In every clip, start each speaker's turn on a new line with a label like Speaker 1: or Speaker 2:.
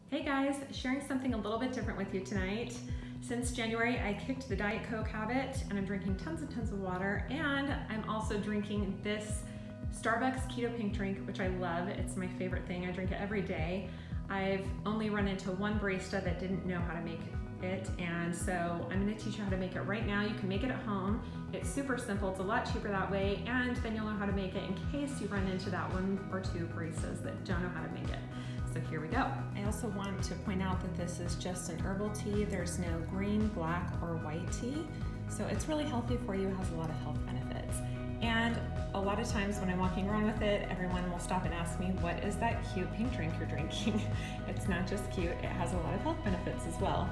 Speaker 1: Hey guys, sharing something a little bit different with you tonight. Since January, I kicked the Diet Coke habit and I'm drinking tons and tons of water, and I'm also drinking this Starbucks Keto Pink Drink, which I love. It's my favorite thing. I drink it every day. I've only run into one barista that didn't know how to make it, and so I'm going to teach you how to make it right now. You can make it at home. It's super simple. It's a lot cheaper that way, and then you'll know how to make it in case you run into that one or two baristas that don't know how to make it. So here we go. I also want to point out that this is just an herbal tea. There's no green, black, or white tea. So it's really healthy for you. It has a lot of health benefits. And a lot of times when I'm walking around with it, everyone will stop and ask me, what is that cute pink drink you're drinking? It's not just cute, it has a lot of health benefits as well.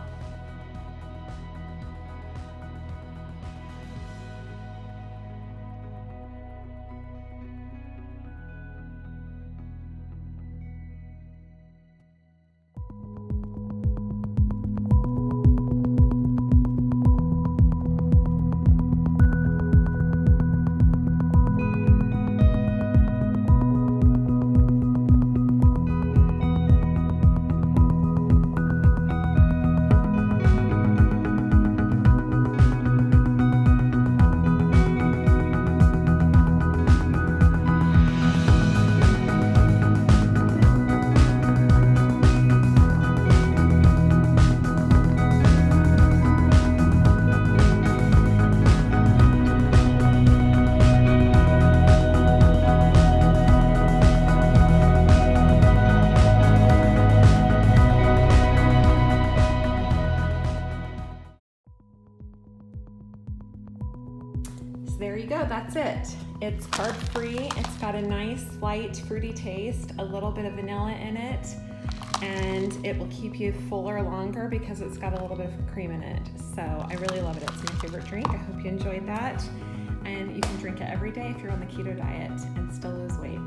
Speaker 1: So there you go, that's it. It's carb-free, it's got a nice, light, fruity taste, a little bit of vanilla in it, and it will keep you fuller longer because it's got a little bit of cream in it. So I really love it. It's my favorite drink. I hope you enjoyed that. And you can drink it every day if you're on the keto diet and still lose weight.